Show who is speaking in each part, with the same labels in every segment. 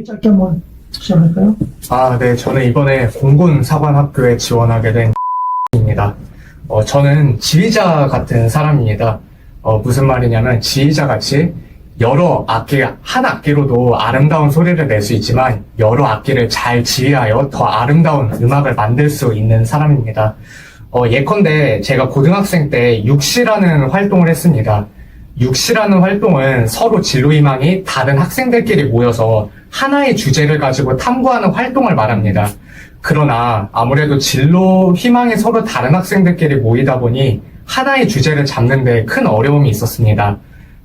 Speaker 1: 짧게 한번 시작할까요?
Speaker 2: 네. 저는 이번에 공군사관학교에 지원하게 된 입니다. 저는 지휘자 같은 사람입니다. 무슨 말이냐면 지휘자 같이 여러 악기, 한 악기로도 아름다운 소리를 낼 수 있지만 여러 악기를 잘 지휘하여 더 아름다운 음악을 만들 수 있는 사람입니다. 예컨대 제가 고등학생 때 육시라는 활동을 했습니다. 육시라는 활동은 서로 진로 희망이 다른 학생들끼리 모여서 하나의 주제를 가지고 탐구하는 활동을 말합니다. 그러나 아무래도 진로 희망이 서로 다른 학생들끼리 모이다 보니 하나의 주제를 잡는 데 큰 어려움이 있었습니다.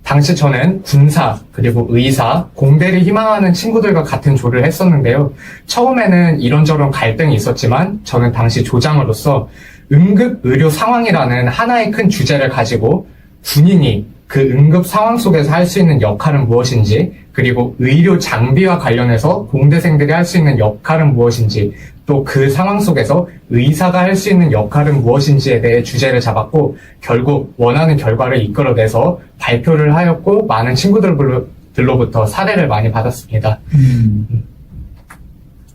Speaker 2: 당시 저는 군사, 그리고 의사, 공대를 희망하는 친구들과 같은 조를 했었는데요. 처음에는 이런저런 갈등이 있었지만 저는 당시 조장으로서 응급 의료 상황이라는 하나의 큰 주제를 가지고 군인이 그 응급 상황 속에서 할 수 있는 역할은 무엇인지, 그리고 의료 장비와 관련해서 공대생들이 할 수 있는 역할은 무엇인지, 또 그 상황 속에서 의사가 할 수 있는 역할은 무엇인지에 대해 주제를 잡았고, 결국 원하는 결과를 이끌어내서 발표를 하였고, 많은 친구들로부터 사례를 많이 받았습니다.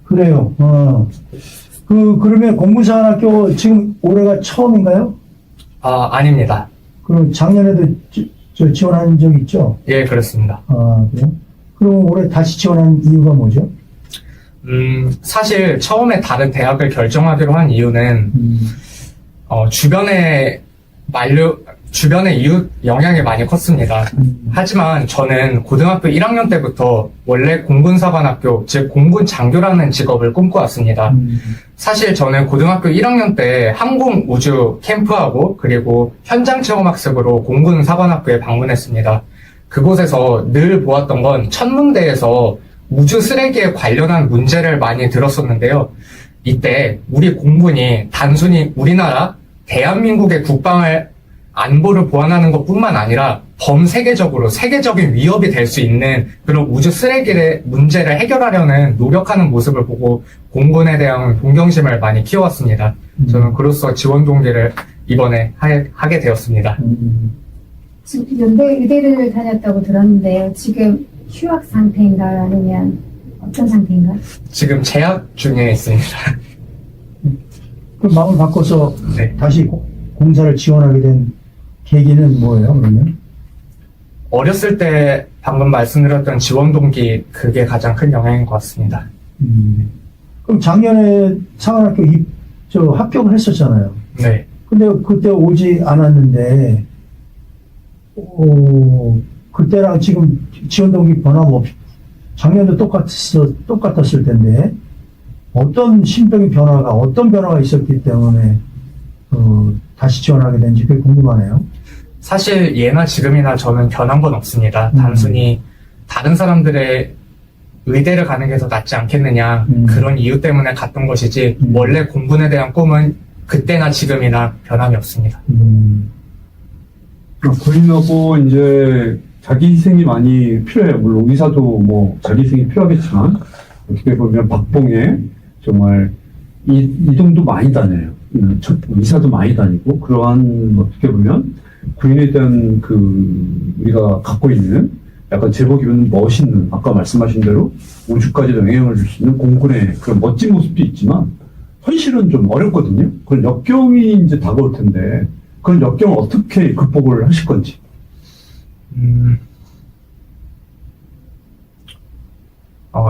Speaker 1: 그래요. 그러면 공군사관학교 지금 올해가 처음인가요?
Speaker 2: 아닙니다.
Speaker 1: 그럼 작년에도 지원한 적 있죠?
Speaker 2: 예, 그렇습니다.
Speaker 1: 그래요? 그럼 올해 다시 지원한 이유가 뭐죠?
Speaker 2: 사실 처음에 다른 대학을 결정하기로 한 이유는 주변의 이웃 영향이 많이 컸습니다. 하지만 저는 고등학교 1학년 때부터 원래 공군사관학교, 즉 공군장교라는 직업을 꿈꿔왔습니다. 사실 저는 고등학교 1학년 때 항공우주 캠프하고 그리고 현장체험학습으로 공군사관학교에 방문했습니다. 그곳에서 늘 보았던 건 천문대에서 우주 쓰레기에 관련한 문제를 많이 들었었는데요. 이때 우리 공군이 단순히 우리나라 대한민국의 국방을 안보를 보완하는 것뿐만 아니라 세계적인 위협이 될 수 있는 그런 우주 쓰레기의 문제를 해결하려는 노력하는 모습을 보고 공군에 대한 동경심을 많이 키워왔습니다. 저는 그로써 지원 동기를 이번에 하게 되었습니다.
Speaker 3: 지금 연대 의대를 다녔다고 들었는데요. 지금 휴학 상태인가 아니면 어떤 상태인가?
Speaker 2: 지금 재학 중에 있습니다.
Speaker 1: 그럼 마음을 바꿔서
Speaker 2: 네.
Speaker 1: 다시 공사를 지원하게 된 계기는 뭐예요, 그러면?
Speaker 2: 어렸을 때 방금 말씀드렸던 지원 동기, 그게 가장 큰 영향인 것 같습니다.
Speaker 1: 그럼 작년에 사관학교 합격을 했었잖아요.
Speaker 2: 네.
Speaker 1: 근데 그때 오지 않았는데, 그때랑 지금 지원 동기 변함없이, 작년도 똑같았을 텐데, 어떤 어떤 변화가 있었기 때문에, 다시 지원하게 된지 그게 궁금하네요.
Speaker 2: 사실 예나 지금이나 저는 변한 건 없습니다. 단순히 다른 사람들의 의대를 가는 게 더 낫지 않겠느냐, 그런 이유 때문에 갔던 것이지 원래 공군에 대한 꿈은 그때나 지금이나 변함이 없습니다.
Speaker 4: 군인하고 이제 자기 희생이 많이 필요해요. 물론 의사도 뭐 자기 희생이 필요하겠지만 어떻게 보면 박봉에 정말 이동도 많이 다녀요. 의사도 많이 다니고 그러한 어떻게 보면 군인에 대한 우리가 갖고 있는 약간 제복 입은 멋있는, 아까 말씀하신 대로 우주까지도 영향을 줄 수 있는 공군의 그런 멋진 모습도 있지만 현실은 좀 어렵거든요. 그런 역경이 이제 다가올 텐데 그런 역경을 어떻게 극복을 하실 건지.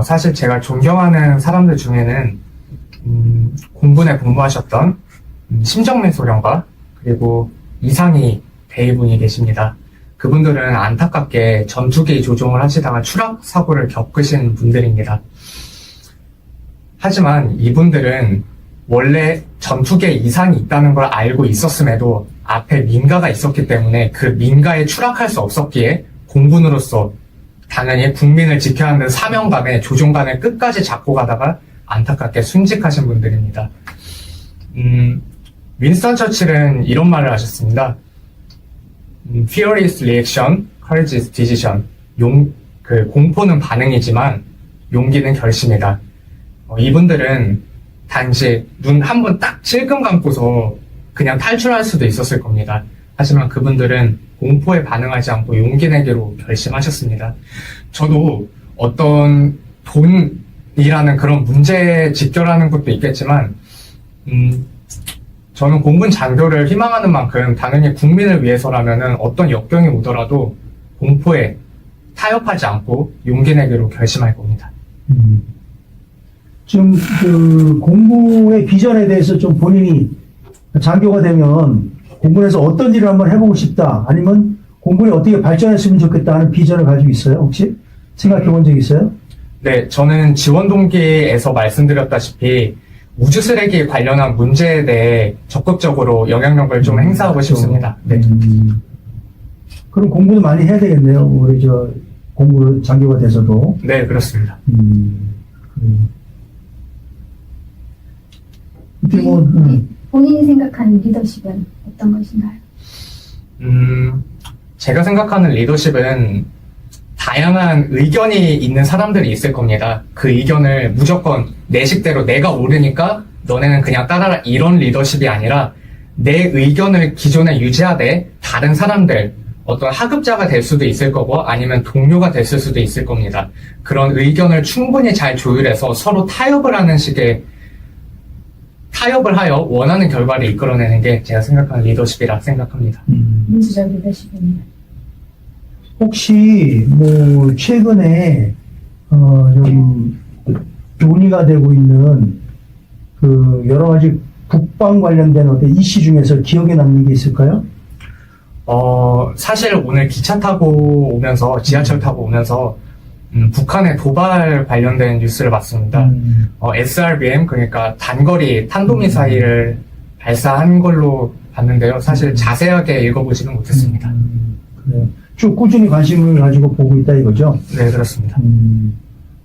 Speaker 2: 사실 제가 존경하는 사람들 중에는 공군에 복무하셨던 심정민 소령과 그리고 이상희 대위분이 계십니다. 그분들은 안타깝게 전투기 조종을 하시다가 추락 사고를 겪으신 분들입니다. 하지만 이분들은 원래 전투기에 이상이 있다는 걸 알고 있었음에도 앞에 민가가 있었기 때문에 그 민가에 추락할 수 없었기에 공군으로서 당연히 국민을 지켜야 하는 사명감에 조종관을 끝까지 잡고 가다가 안타깝게 순직하신 분들입니다. 윈스턴 처칠은 이런 말을 하셨습니다. Fear is reaction, courage is decision. 공포는 반응이지만 용기는 결심이다. 이분들은 단지 눈 한 번 딱 찔끔 감고서 그냥 탈출할 수도 있었을 겁니다. 하지만 그분들은 공포에 반응하지 않고 용기 내기로 결심하셨습니다. 저도 어떤 돈이라는 그런 문제에 직결하는 것도 있겠지만, 저는 공군 장교를 희망하는 만큼 당연히 국민을 위해서라면은 어떤 역경이 오더라도 공포에 타협하지 않고 용기 내기로 결심할 겁니다.
Speaker 1: 지금 그 공부의 비전에 대해서 좀 본인이 장교가 되면 공군에서 어떤 일을 한번 해보고 싶다, 아니면 공군이 어떻게 발전했으면 좋겠다 하는 비전을 가지고 있어요? 혹시 생각해 본 적 있어요?
Speaker 2: 네, 저는 지원 동기에서 말씀드렸다시피 우주 쓰레기 관련한 문제에 대해 적극적으로 영향력을 좀 행사하고 싶습니다. 네.
Speaker 1: 그럼 공부도 많이 해야 되겠네요. 우리 공부 장교가 돼서도.
Speaker 2: 네, 그렇습니다.
Speaker 1: 어떻게 뭐,
Speaker 3: 본인이 생각하는 리더십은 어떤 것인가요?
Speaker 2: 제가 생각하는 리더십은 다양한 의견이 있는 사람들이 있을 겁니다. 그 의견을 무조건 내 식대로 내가 옳으니까 너네는 그냥 따라라, 이런 리더십이 아니라 내 의견을 기존에 유지하되 다른 사람들, 어떤 하급자가 될 수도 있을 거고 아니면 동료가 됐을 수도 있을 겁니다. 그런 의견을 충분히 잘 조율해서 서로 타협을 하는 식의 타협을 하여 원하는 결과를 이끌어내는 게 제가 생각하는 리더십이라 생각합니다.
Speaker 3: 민주적 리더십입니다.
Speaker 1: 혹시 뭐 최근에 좀 논의가 되고 있는 그 여러 가지 국방 관련된 어떤 이슈 중에서 기억에 남는 게 있을까요?
Speaker 2: 사실 오늘 기차 타고 오면서, 지하철 타고 오면서, 북한의 도발 관련된 뉴스를 봤습니다. SRBM, 그러니까 단거리 탄도미사일을 발사한 걸로 봤는데요. 사실 자세하게 읽어보지는 못했습니다.
Speaker 1: 그래요. 쭉 꾸준히 관심을 가지고 보고 있다 이거죠?
Speaker 2: 네, 그렇습니다.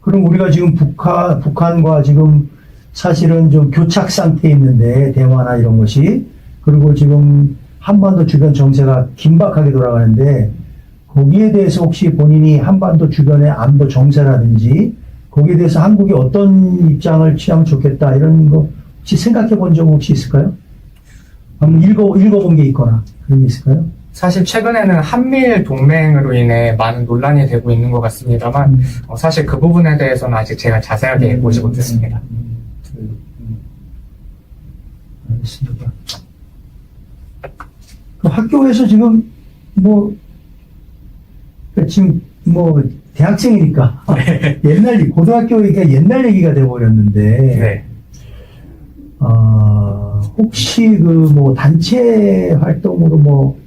Speaker 1: 그럼 우리가 지금 북한과 지금 사실은 좀 교착 상태에 있는데, 대화나 이런 것이, 그리고 지금 한반도 주변 정세가 긴박하게 돌아가는데, 거기에 대해서 혹시 본인이 한반도 주변의 안보 정세라든지 거기에 대해서 한국이 어떤 입장을 취하면 좋겠다, 이런 거 혹시 생각해 본 적 혹시 있을까요? 한번 읽어본 게 있거나 그런 게 있을까요?
Speaker 2: 사실 최근에는 한미일 동맹으로 인해 많은 논란이 되고 있는 것 같습니다만 사실 그 부분에 대해서는 아직 제가 자세하게 보지 못했습니다.
Speaker 1: 알겠습니다. 그 학교에서 지금 지금 대학생이니까 옛날 고등학교 얘기가 옛날 얘기가 돼버렸는데
Speaker 2: 네.
Speaker 1: 혹시 단체 활동으로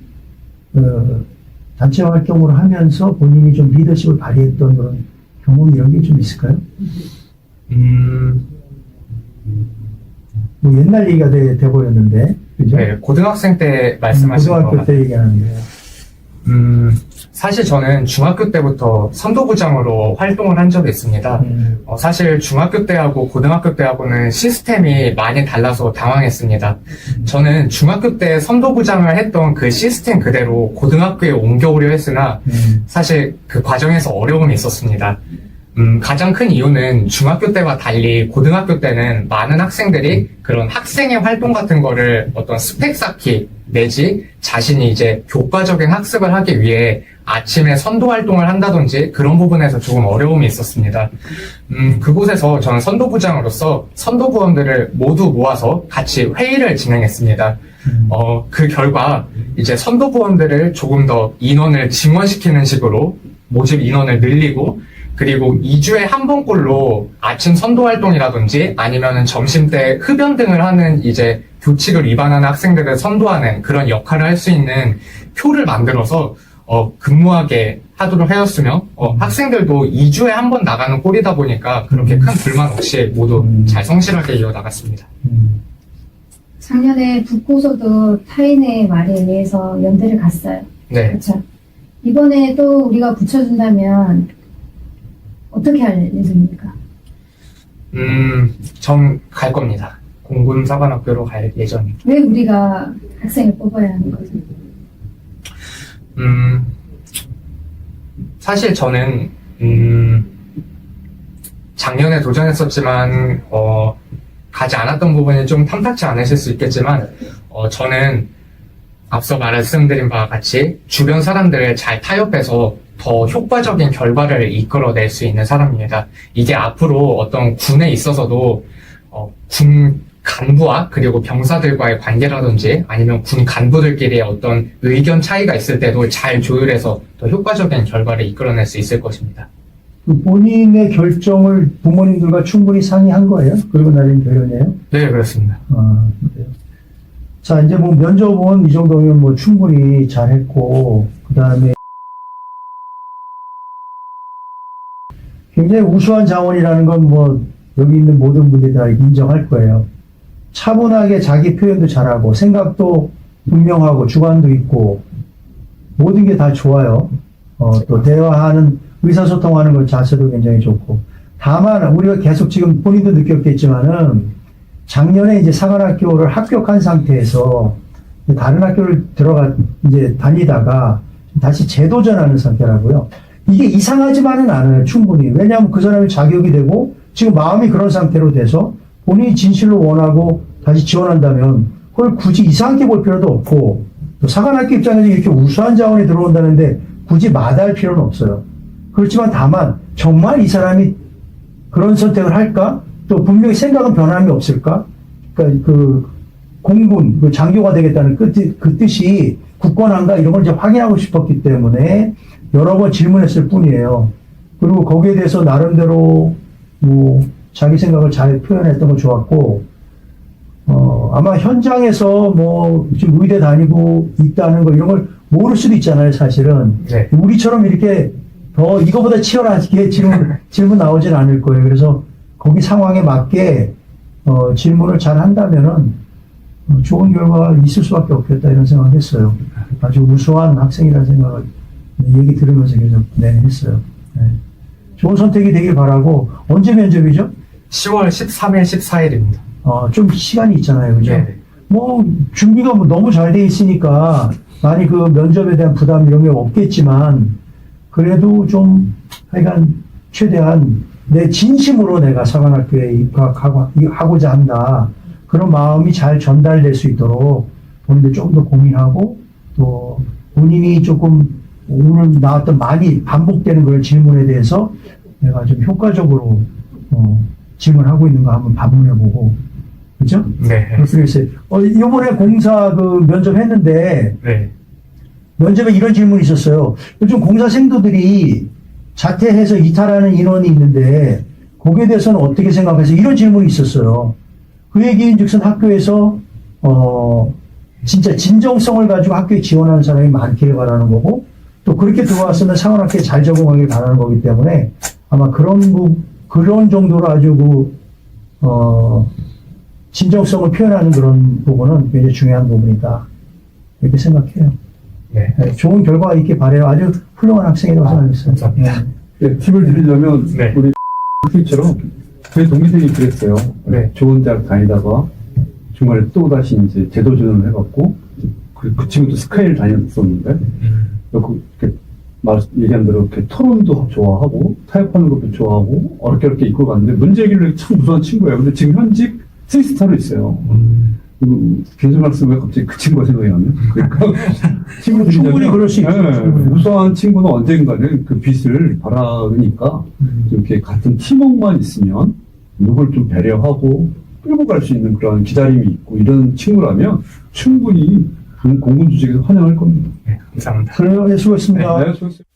Speaker 1: 단체 활동을 하면서 본인이 좀 리더십을 발휘했던 그런 경험 이런 게 좀 있을까요? 옛날 얘기가 돼버렸는데, 그죠?
Speaker 2: 네, 고등학생 때 말씀하신 거
Speaker 1: 고등학교 때 얘기하는데요.
Speaker 2: 사실 저는 중학교 때부터 선도부장으로 활동을 한 적이 있습니다. 사실 중학교 때하고 고등학교 때하고는 시스템이 많이 달라서 당황했습니다. 저는 중학교 때 선도부장을 했던 그 시스템 그대로 고등학교에 옮겨오려 했으나 사실 그 과정에서 어려움이 있었습니다. 가장 큰 이유는 중학교 때와 달리 고등학교 때는 많은 학생들이 그런 학생의 활동 같은 거를 어떤 스펙 쌓기 내지 자신이 이제 교과적인 학습을 하기 위해 아침에 선도 활동을 한다든지 그런 부분에서 조금 어려움이 있었습니다. 그곳에서 저는 선도부장으로서 선도부원들을 모두 모아서 같이 회의를 진행했습니다. 그 결과 이제 선도부원들을 조금 더 인원을 증원시키는 식으로 모집 인원을 늘리고 그리고 2주에 한 번꼴로 아침 선도 활동이라든지 아니면은 점심 때 흡연 등을 하는 이제 규칙을 위반하는 학생들을 선도하는 그런 역할을 할 수 있는 표를 만들어서 근무하게 하도록 하였으며 학생들도 2주에 한 번 나가는 꼴이다 보니까 그렇게 큰 불만 없이 모두 잘 성실하게 이어나갔습니다.
Speaker 3: 작년에 북고소도 타인의 말에 의해서 연대를 갔어요.
Speaker 2: 네.
Speaker 3: 그렇죠. 이번에 또 우리가 붙여준다면 어떻게 할 예정입니까?
Speaker 2: 전 갈 겁니다. 공군 사관학교로 갈 예정입니다.
Speaker 3: 왜 우리가 학생을 뽑아야 하는 거죠?
Speaker 2: 사실 저는 작년에 도전했었지만 가지 않았던 부분이 좀 탐탁치 않으실 수 있겠지만 저는 앞서 말씀드린 바와 같이 주변 사람들을 잘 타협해서 더 효과적인 결과를 이끌어낼 수 있는 사람입니다. 이게 앞으로 어떤 군에 있어서도 군 간부와 그리고 병사들과의 관계라든지 아니면 군 간부들끼리의 어떤 의견 차이가 있을 때도 잘 조율해서 더 효과적인 결과를 이끌어낼 수 있을 것입니다.
Speaker 1: 그 본인의 결정을 부모님들과 충분히 상의한 거예요? 그리고 내린 결론이에요?
Speaker 2: 네, 그렇습니다.
Speaker 1: 그래요. 자, 이제 뭐 면접은 이 정도면 뭐 충분히 잘했고, 그 다음에 굉장히 우수한 자원이라는 건 뭐 여기 있는 모든 분들이 다 인정할 거예요. 차분하게 자기 표현도 잘하고, 생각도 분명하고, 주관도 있고, 모든 게 다 좋아요. 또 대화하는, 의사소통하는 것 자체도 굉장히 좋고. 다만, 우리가 계속 지금 본인도 느꼈겠지만은, 작년에 이제 사관학교를 합격한 상태에서 다른 학교를 이제 다니다가 다시 재도전하는 상태라고요. 이게 이상하지만은 않아요, 충분히. 왜냐하면 그 사람이 자격이 되고, 지금 마음이 그런 상태로 돼서 본인이 진실로 원하고 다시 지원한다면 그걸 굳이 이상하게 볼 필요도 없고, 또 사관학교 입장에서 이렇게 우수한 자원이 들어온다는데 굳이 마다할 필요는 없어요. 그렇지만 다만 정말 이 사람이 그런 선택을 할까? 또 분명히 생각은 변함이 없을까? 그러니까 그 공군, 그 장교가 되겠다는 그 뜻이 굳건한가? 이런 걸 이제 확인하고 싶었기 때문에 여러 번 질문했을 뿐이에요. 그리고 거기에 대해서 나름대로 뭐 자기 생각을 잘 표현했던 거 좋았고, 아마 현장에서 뭐 지금 의대 다니고 있다는 거 이런 걸 모를 수도 있잖아요, 사실은.
Speaker 2: 네.
Speaker 1: 우리처럼 이렇게 더 이거보다 치열하게 질문 나오진 않을 거예요. 그래서 거기 상황에 맞게 질문을 잘 한다면은 좋은 결과가 있을 수밖에 없겠다 이런 생각을 했어요. 아주 우수한 학생이라는 생각을 얘기 들으면서 계속 했어요. 네. 좋은 선택이 되길 바라고. 언제 면접이죠?
Speaker 2: 10월 13일, 14일입니다.
Speaker 1: 좀 시간이 있잖아요. 그죠?
Speaker 2: 네.
Speaker 1: 뭐, 준비가 뭐 너무 잘 돼 있으니까 많이 그 면접에 대한 부담 이런 게 없겠지만, 그래도 좀, 하여간, 최대한 내 진심으로 내가 사관학교에 입학하고자 한다. 그런 마음이 잘 전달될 수 있도록 본인들 조금 더 고민하고, 또 본인이 조금 오늘 나왔던 많이 반복되는 그런 질문에 대해서 내가 좀 효과적으로 질문하고 있는 거 한번 반문해보고, 그죠?
Speaker 2: 네.
Speaker 1: 그렇게 했어요. 이번에 공사 그 면접 했는데,
Speaker 2: 네.
Speaker 1: 면접에 이런 질문이 있었어요. 요즘 공사 생도들이 자퇴해서 이탈하는 인원이 있는데, 거기에 대해서는 어떻게 생각해서 이런 질문이 있었어요. 그 얘기인 즉슨 학교에서, 진짜 진정성을 가지고 학교에 지원하는 사람이 많기를 바라는 거고, 또 그렇게 들어왔으면 사관학교에 잘 적응하길 바라는 거기 때문에 아마 그런 정도로 아주 진정성을 표현하는 그런 부분은 굉장히 중요한 부분이다. 이렇게 생각해요.
Speaker 2: 네.
Speaker 1: 네, 좋은 결과가 있길 바라요. 아주 훌륭한 학생이라고 생각했어요.
Speaker 2: 감사합니다.
Speaker 4: 네, 팁을 드리려면
Speaker 2: 네.
Speaker 4: 우리 선생님처럼 제 동기생이 그랬어요.
Speaker 2: 네.
Speaker 4: 좋은 대학 다니다가 중간에 또 다시 이제 재도전을 해갖고 그 친구도 스카이를 다녔었는데 얘기한 대로 이렇게 토론도 좋아하고 타협하는 것도 좋아하고 어렵게 이끌어 갔는데 문제 해결력이 참 무서운 친구예요. 근데 지금 현직 스위스타로 있어요. 김준 학생 왜 갑자기 그 친구가 생각이 나냐? 그러니까 친구들이
Speaker 1: 충분히 그럴 수 있죠.
Speaker 4: 우수한 친구는 언젠가는 그 빛을 바라니까 이렇게 같은 팀워크만 있으면 누굴 좀 배려하고 끌고 갈 수 있는 그런 기다림이 있고 이런 친구라면 충분히 공군 조직에서 환영할 겁니다.
Speaker 2: 네, 감사합니다.
Speaker 1: 그래요. 네, 수고했습니다.
Speaker 4: 네, 수고했습니다.